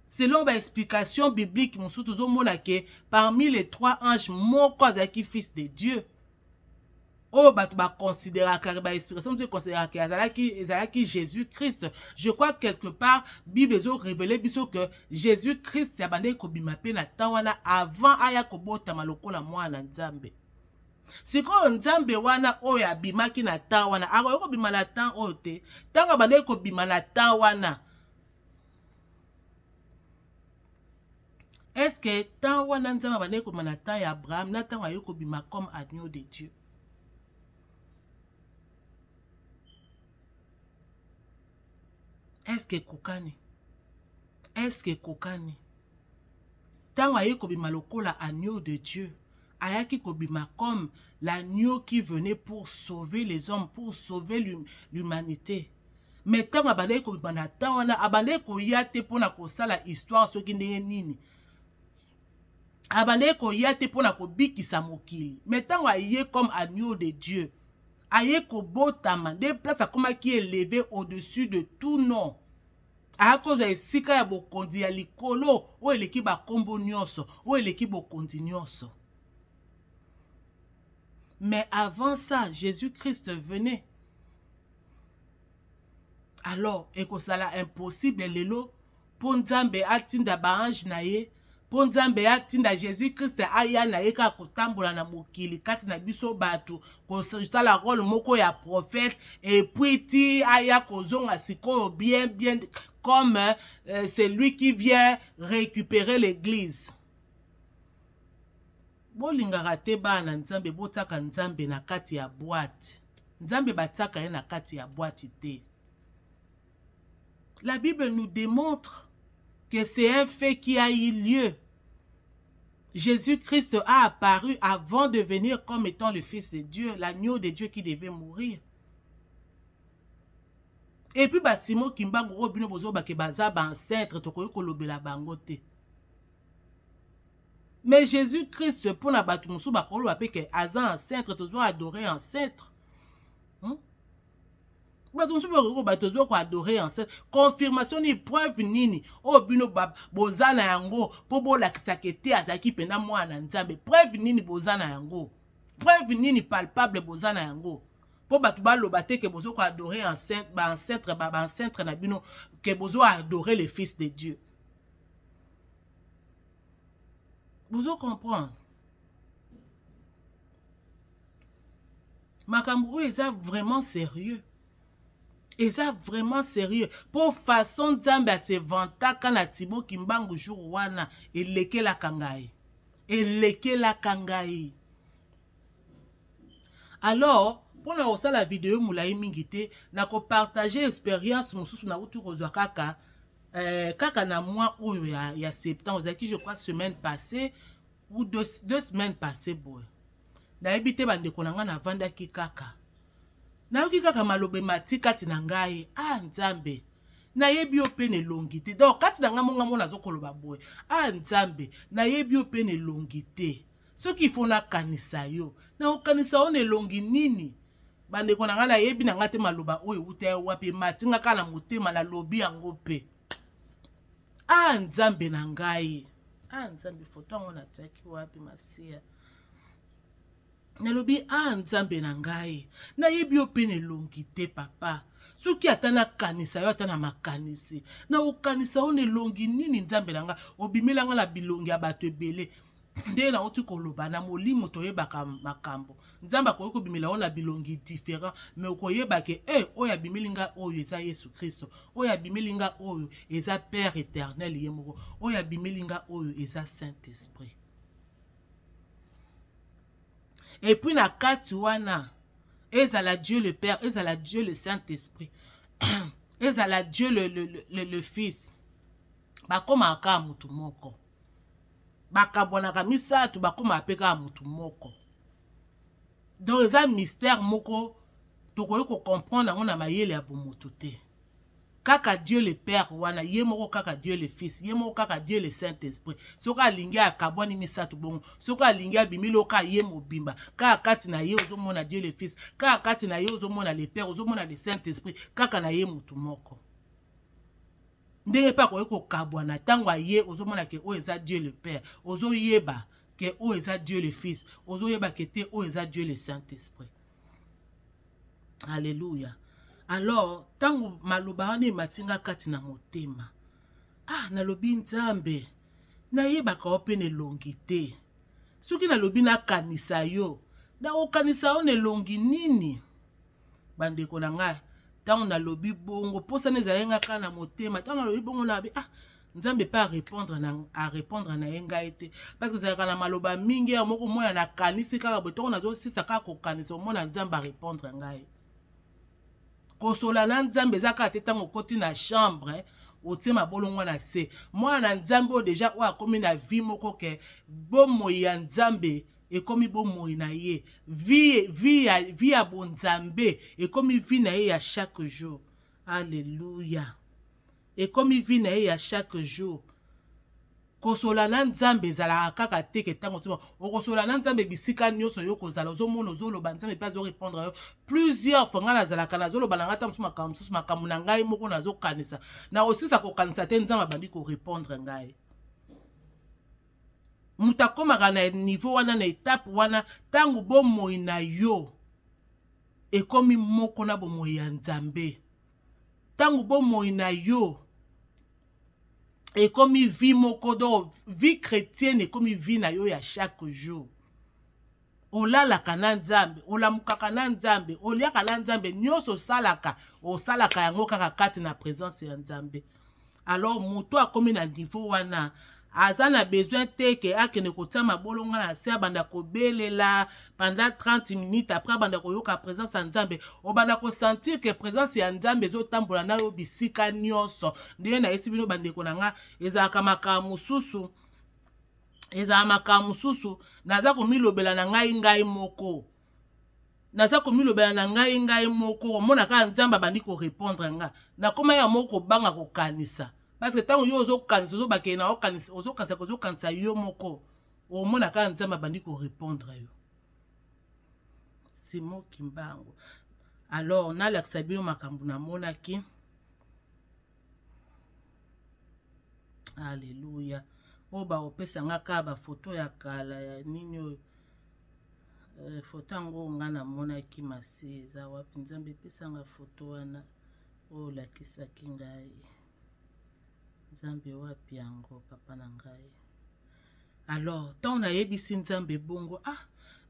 Selon ba explication biblique, mosusu tozomona ke parmi les 3 anges, moko azalaki fils de Dieu. Oh, ba considéraka ba explication tu considérer que ezalaki Jésus-Christ. Je crois quelque part Bible zo révélé biso que Jésus-Christ ya bande ko bima pe na tawana avant aya ko botama lokola mwana Nzambe. Siko Nzambe wana oyo abimaki na tawana, ako ko bima na tan oyo te. Tanga bande ko bima na tawana. Est-ce que tawana Nzambe bande ko bima na tan ya Abraham na tanga yo ko bima comme agneau de Dieu? Est-ce que kokani? Est-ce que kokani? Tango aye kobima lokola agneau de Dieu, ayaki kobima comme l'agneau qui venait pour sauver les hommes, pour sauver l'humanité. Mais tango abandé kobima na tawana, abandé koyate pona kosala histoire soki ndenge nini. Abandé koyate pona kobikisa mokili. Mais tango aye comme agneau de Dieu, aye kobotama, des places comme qui est élevé au-dessus de tout nom. A cause de sika ya bokondi ya likolo, o eleki ba kombo nyonso, o eleki bokondi nyonso. Mais avant ça, Jésus-Christ venait. Alors, ekosala impossible lelo, po Nzambe atinda ba ange na ye, po Nzambe atinda Jésus-Christ aya na ye ka kotambola na mokili kati na biso bato, kosala rôle moko ya prophète, et puis ti aya kozonga sikoyo bien comme c'est lui qui vient récupérer l'église. Bolingaka te bana Nzambe botaka Nzambe na kati ya boîte. Nzambe bataka ye na kati ya boîte te. La Bible nous démontre que c'est un fait qui a eu lieu. Jésus-Christ a apparu avant de venir comme étant le Fils de Dieu, l'agneau de Dieu qui devait mourir. Et puis, Simon Kimbango, Robino Bozo, Bakebaza, Bancentre, Tokoyo Kolobela Bangote. Mais Jésus-Christ, pour la Batumusu, Bakolo, Apeke, Azan, Encentre, Tozo adorer Encentre. Batumusu, Batozo, adorer Encentre. Confirmation ni preuve nini. Oh, Bino Bozana Yango, Pobo la Kisakete, Azaki, Pena Mwana Nzambe. Preuve nini Bozana Yango. Preuve nini palpable Bozana Yango. Po batuba lobate que bozo ko adorer enceinte na bino que bozo adorer le Fils de Dieu. Bozo comprendre. Makambo est vraiment sérieux. Eza vraiment sérieux. Pour façon Nzambe a se vanta kana Simon Kimbangu jour wana eleke la kangai. Eleke la kangai. Alors pour la vidéo moulaï mingite na ko partager expérience mususu na utu kozwa kaka kaka na mois ou ya septembre zaki je crois semaine passée ou deux semaines passées boy na ebité bande konanga na vanda ki kaka na yoki kaka malobe matika tina ngai Nzambe na yebi opene longité donc kati na ngamonga mona zokoloba boy Nzambe na yebi opene longité ce qu'il faut na kanisa yo na okanisa one longi nini. Bande konanga na yebi na ngate maloba oyo uta wapi matinga kala motema na lobi yango pe. Nzambe na ngai. Nzambe foto ngo na taki wapi masia. Na lobi Nzambe na ngai. Na yebi opene longi te papa. Soki atana kanisa yo atana makanisi. Na okanisa one longi nini Nzambe na ngai. Obimela nga na bilongi ya bato ebele. Nde na otu koloba na molimo toyebaka makambo. Nzamba ko bimela ona bilongi différent mais okoyeba ke oya bimilinga oyo eza Yesu Kristo. Oya bimilinga oyo eza Père éternel yemoko. Oya bimilinga oyo eza Saint-Esprit. Et puis na kati wana ezala Dieu le Père, ezala Dieu le Saint-Esprit. Ezala Dieu le Fils. Bakoma aka mutu moko. Bakabonaka misatu bakoma apeka mutu moko. Donc eza mystère moko tokoyo ko comprendre ngo na mayele ya bomoto te. kaka Dieu le Père wana ye moko kaka Dieu le Fils ye moko kaka Dieu le Saint-Esprit soka alingi akabwani misatu bongo soka alingi abimilo ka ye mobimba kaka kati na ye ozomona Dieu le Fils kaka kati na ye ozomona le Père ozomona le Saint-Esprit kaka na ye mutu moko ndenge pa ko kabwana tango aye ozomona ke o eza Dieu le Père ozoyeba ke o eza Dieu le Fils ozoyeba ke te o eza Dieu le Saint-Esprit. Alléluia. Alors tango maloba wana matinga kati na motema nalobi Nzambe nayebaka o pe nelongi te soki nalobi nakanisa yo nakokanisa yo nelongi nini bandeko na ngai tango nalobi bongo posana ezala kaka na motema tango nalobi bongo na Nzambe pa répondre na ye ngai te parce que ezalaka na maloba mingi ya moko mona nakanisi kaka boye tongo nazosisa kaka kokanisa omona Nzambe arépondre ngai kosola na Nzambe eza kaka te tango okoti na chambre otie mabolongo na se mwana na Nzambe o deja o akomi na vie moko ke bomoi ya Nzambe ekomi bomoi na ye vie ya bonzambe ekomi vie na ye ya chaque jour. Alléluia. Ekomi vie na ye ya chaque jour. Kosola na Nzambe ezalaka kaka te ke tango tima okosola na Nzambe bisika nyonso yo kozala ozomona ozoloba Nzambe pe azorépondre yo plusieurs fois nga nazalaka nazoloba na ngai ta mosusu makambo na ngai moko nazokanisa na osisa kokanisa te Nzambe abandi korépondre ngai mutu akomaka na niveau wana na étape wana tango bomoi na yo ekomi moko na bomoi ya Nzambe tango bomoi na yo ekomi vie moko do vie chrétienne ekomi vie na yo ya chaque jour olalaka na Nzambe olamukaka na Nzambe oliaka na Nzambe nyonso osalaka yango kaka kati na présence ya Nzambe. Alors mutu akomi na niveau wana aza na besoin te ke akende kotia mabolonga na se abanda kobelela pendant 30 minutes après abanda koyoka présence ya Nzambe obanda kosentir ke présence ya Nzambe ezotambola na yo bisika nyonso ndenge na yesi bino bandeko na nga ezalaka makambo mosusu naza komilobela na ngai moko omona kaka Nzambe abandi korépondre nga nakoma ya moko banga kokanisa parce que tango yo ozokanisa ozobakee na ozokanisa yo moko omona kaka Nzambe abandi korépondre yo. Simon Kimbangu. Alors nalakisa bino makambo namonaki. Alléluia. Oba opesa nga kaka bafoto ya kala ya nini oyo foto yango nga namonaki mase eza wapi Nzambe epesa nga foto wana oyo lakisaki ngai Nzambe wapi yango papa na ngai. Alors tant nayebisi Nzambe bongo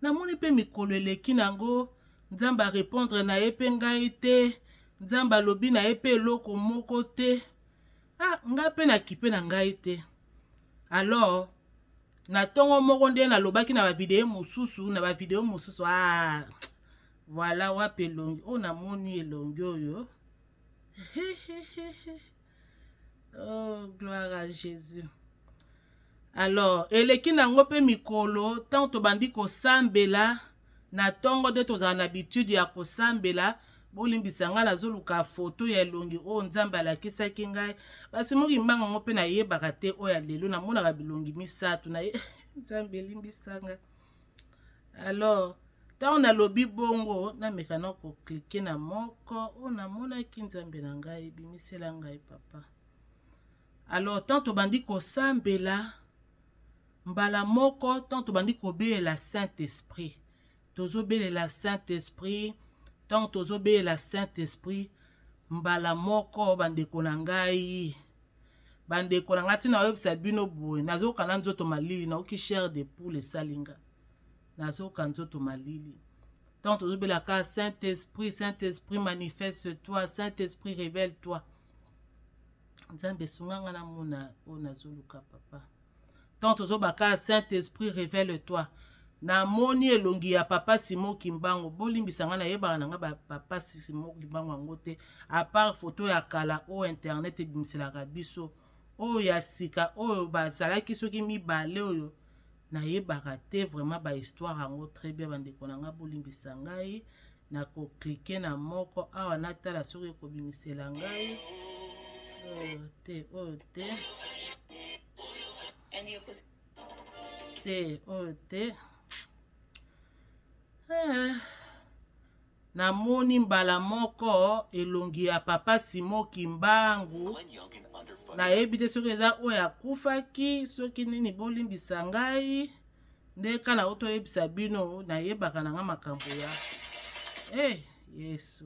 namoni mpe mikolo eleki nango Nzambe arépondre na ye mpe ngai te Nzambe alobi na ye mpe eloko moko te ngai mpe nakipe na ngai te. Alors na tongo moko nde nalobaki na bavideo mosusu voilà wapi elongi namoni elongi oyo oh gloire à Jésus. Alors eleki nango mpe mikolo tant tobandi kosambela na tongo nde tozala na habitude ya kosambela bolimbisa nga nazoluka foto ya elongi Nzambe alakisaki ngai basi moki mbanga ngo mpe nayebaka te oyo lelo namonaka bilongi misatu na Nzambe elimbisa nga. Alors tango nalobi bongo nameka na koklike na moko namonaki Nzambe na ngai bimisela ngai papa. Alors tant tobandi kosambela mbala moko tant tobandi kobelela Saint-Esprit tozobelela Saint-Esprit tant tozobelela Saint-Esprit mbala moko bandeko na ngai tina oyebisa bino boye nazoka na nzoto malili naoki chair de poule esalinga nazoka nzoto malili tant tozobelaka Saint-Esprit manifeste-toi Saint-Esprit révèle-toi Nzambe sunganga na mona o nazoluka papa tant tozobaka Saint-Esprit révèle-toi na moni elongi ya papa Simon Kimbangu bolimbisa nga nayebaka na nga papa Simon Kimbangu yango te à part photo ya kala o internet ebimiselaka biso oyo ya sika oyo bazalaki soki mibale oyo nayebaka te vraiment ba histoire yango très bien bandeko na nga bolimbisa ngai na koklike na moko awa natala soki ekobimisela ngai te namoni mbala moko elongi ya papa Simon Kimbangu nayebi te soki eza oyo akufaki soki nini bolimbisa ngai nde kana oyo toyebisa bino nayebaka nanga makambo ya yesu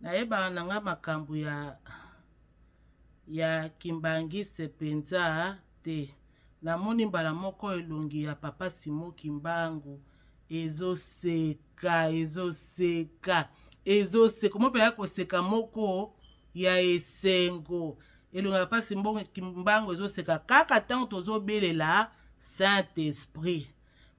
nayebaka nanga makambo ya Kimbangise penza te. Namoni mbala moko elongi ya papa Simon Kimbangu ezoseka mopela koseka moko ya esengo elongi ya papa Simon Kimbangu ezoseka kaka tango tozobelela Saint-Esprit.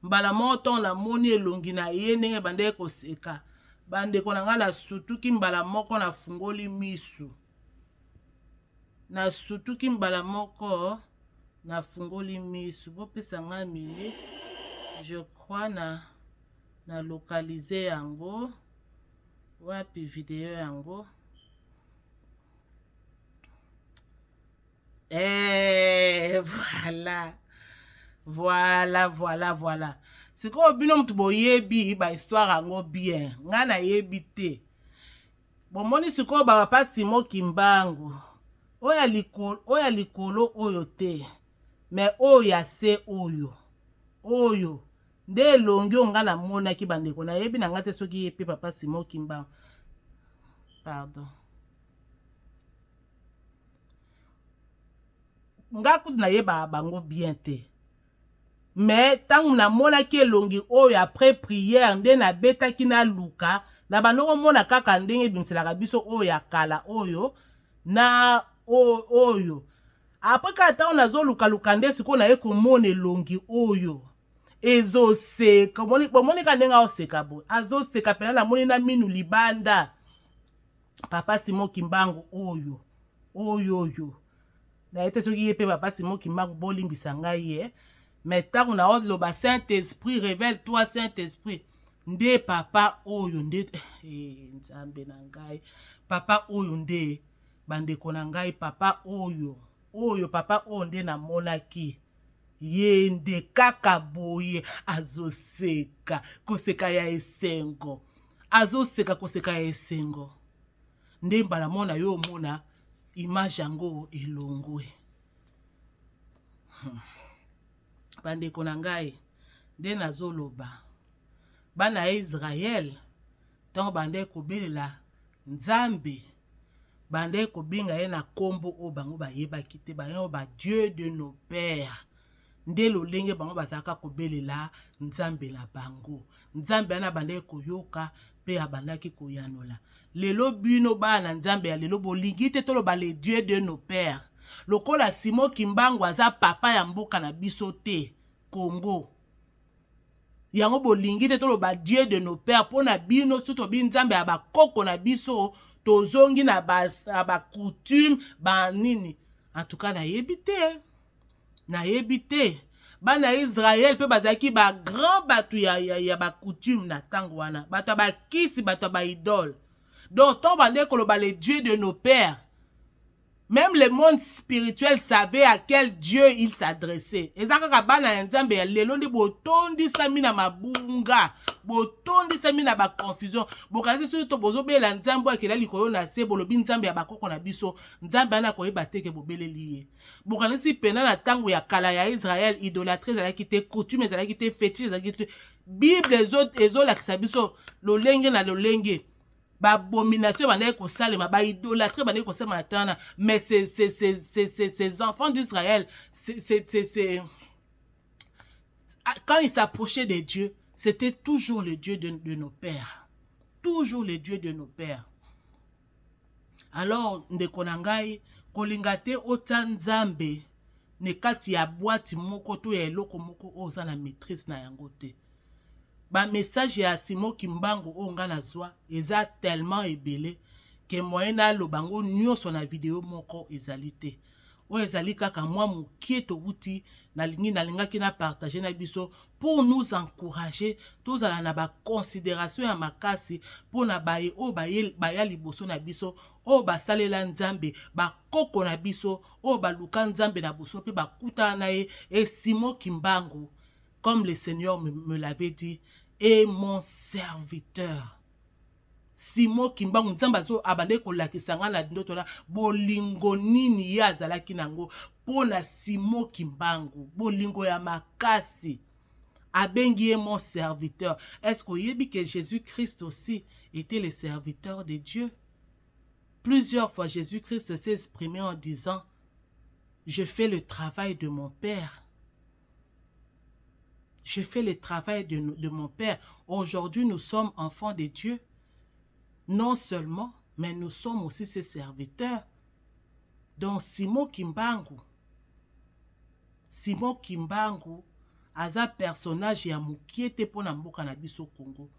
Mbala moko tongo namoni elongi na ye ndenge bande koseka bandeko na nga nasutuki mbala moko nafungoli misu mbala moko nafungoli misu bopesa nga minute je crois na localiser yango wapi video yango voilà sikoyo bino mutu boyebi ba histoire yango bien nga nayebi te bomoni sikoyo papa Simon Kimbangu oya likolo oyo te me oyo ya se oyo nde elongi nga namonaki bandeko nayebi na nga te soki ye pe papa Simon Kimbangu pardon nga kutu nayeba bango bien te mais tango namonaki elongi oyo après prière nde nabetaki na luka na bandoko mona kaka ndenge ebimiselaka biso oyo ya kala oyo na oyo après kaka tango nazolukaluka nde sikoyo naye komona elongi oyo ezoseka bomonika ndenge aoseka boye azoseka pena namoni na minu libanda papa Simon Kimbangu oyo naye te soki ye pe papa Simon Kimbangu bolimbisa ngai ye mais tango naoloba Saint-Esprit révèle-toi Saint-Esprit nde papa oyo nde nzambe na ngai papa oyo nde bandeko na ngai papa oyo papa oyo nde namonaki ye nde kaka boye azoseka koseka ya esengo koseka ya esengo nde mbala mona yo omona image yango elongwe bandeko na ngai nde nazoloba bana ya Israel ntango bande kobelela nzambe bande kobenga ye na kombo oyo bango bayebaki te bango ba Dieu de nos pères nde lolenge bango bazalaka kobelela nzambe na bango nzambe ana bande koyoka pe abandaki koyanola lelo bino bana nzambe ya lelo bolingi te toloba le Dieu de nos pères lokola Simon Kimbangu aza papa ya mboka na biso te Congo yango bolingi te toloba Dieu de nos pères mpona bino soto bi nzambe ya bakoko na biso tozongi na ba coutume ba nini en tout cas nayebi te bana Israël pe bazaki ba grand batu ya ba coutume na tango wana bato ba kisi bato ba idole donc ton bande koloba le Dieu de nos pères même le monde spirituel savait à quel Dieu il s'adressait. Ezaka bana nzambe ya lelo ndi botondi sami na mabunga, botondi sami na ba confusion. Bokanzi so to bozobela nzambe akela likolo na se bolobi nzambe ya bakoko na biso, nzambe ana koyeba teke bobeleli ye. Bokanzi pena na tango ya kala ya Israël idolâtrie ezalaki te, coutume ezalaki te, fétiche ezalaki te. Bible ezolakisa biso lolenge na lolenge. Ba abomination banaye ko salema ba idolâtrie banaye ko salema tana mais ces enfants d'Israël quand ils s'approchaient de Dieu c'était toujours le Dieu de nos pères, toujours le Dieu de nos pères. Alors ndeko na ngai kolinga te ota nzambe ne kati ya boîte moko to ya eloko moko oza na maîtrise na yango te. Ba message ya Simon Kimbangu o nga nazwa eza tellement ebele que moyen na lobango nyonso na vidéo moko ezali te. oyo ezali kaka mwa mokie towuti nalingaki na partager na biso pour nous encourager tozala na baconsidération ya makasi mpona baye oyo baya liboso na biso oyo basalela nzambe bakoko na biso oyo baluka nzambe na boso mpe bakutana na ye. Et Simon Kimbangu, comme le Seigneur me l'avait dit, est mon serviteur. Simon Kimbangu nzambe azo abande kolakisa nga na ndoto na bolingo nini ye azalaki nango pona Simon Kimbangu, bolingo ya makasi. Abengi est mon serviteur. Est-ce que vous savez que Jésus-Christ aussi était le serviteur de Dieu? Plusieurs fois Jésus-Christ s'est exprimé en disant: je fais le travail de mon Père. Je fais le travail de mon Père. Aujourd'hui, nous sommes enfants de Dieu. Non seulement, mais nous sommes aussi ses serviteurs. Donc, Simon Kimbangu, aza personnage ya mukie te pona mboka na biso Congo.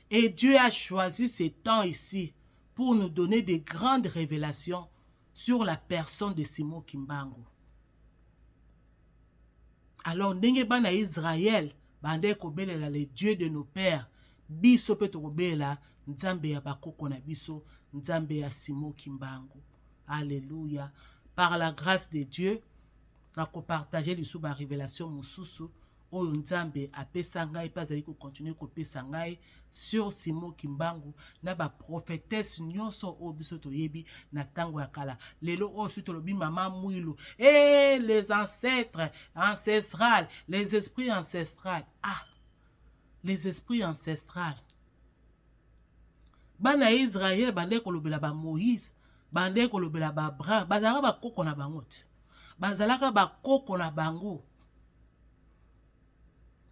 Et Dieu a choisi ce temps ici pour nous donner de grandes révélations sur la personne de Simon Kimbangu. Alors, ndenge bana Israël, bande kobelela le Dieu de nos pères, biso pe tokobela nzambe ya bakoko na biso, nzambe ya Simon Kimbangu. Alléluia. Par la grâce de Dieu, na ko partager lisu ba révélation mususu oyo nzambe apesa ngai pa zali ko continuer ko pesa ngai sur Simon Kimbangu na ba prophétesse nyonso o biso toyebi na tango ya kala. Lelo o suto lobi mama Mwilu, les ancêtres ancestrales, les esprits ancestrales. Ah, les esprits ancestrales. Bana Israël bande kolobela ba Moïse, bande kolobela ba Abraham, bazalaka ba koko na bango. Bazalaka ba koko na bango.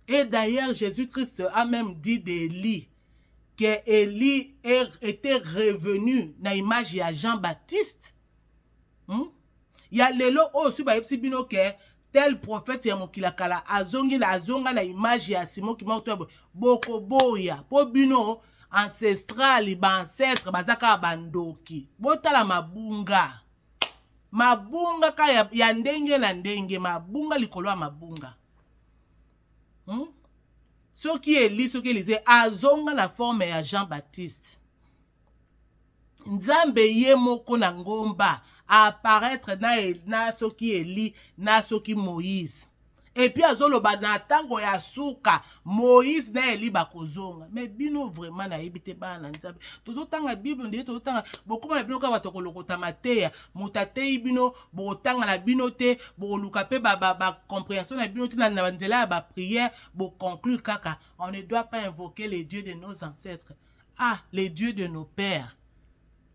Et d'ailleurs, Jésus-Christ a même dit d'Élie que Élie était revenu dans l'image de Jean-Baptiste. Il y a lelo aussi ba yepsi bino que tel prophète ya mokila kala azonga na image ya Simon Kimbangu boko boya po bino ancestral ba ancêtre bazaka bandoki botala mabunga ka ya ndenge na ndenge mabunga likolo ya mabunga. Ce qui est li, ce qui est azonga la forme ya Jean-Baptiste. Nzambe ye moko na ngomba apparaître na ce qui est li, na ce qui Moïse. Et puis azoloba na tango ya suka Moïse na Eli bakozonga. Mais bino vraiment na yebite ba na nzambe. Toto tanga Bible ndé toto tanga bokoma na bino ka batoko lokota mateya mutate bino botanga na bino te boluka pe ba compréhension na bino te na nzela ba prière bo conclure kaka. On ne doit pas invoquer les dieux de nos ancêtres. Ah, les dieux de nos pères.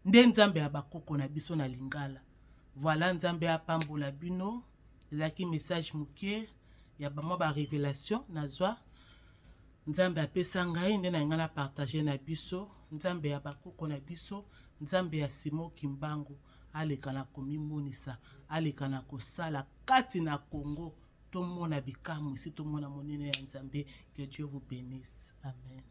Nde nzambe ya bakoko na biso na lingala. Voilà nzambe ya pambola bino. Ezaki message mukie. Ya ba mwa ba révélation nazwa nzambe apesa ngai nde na nga na partager na biso nzambe ya bakoko na biso nzambe ya Simon Kimbangu aleka na komimonisa aleka na kosala kati na Congo tomona bikamu isi tomona monene ya nzambe. Que Dieu vous bénisse. Amen.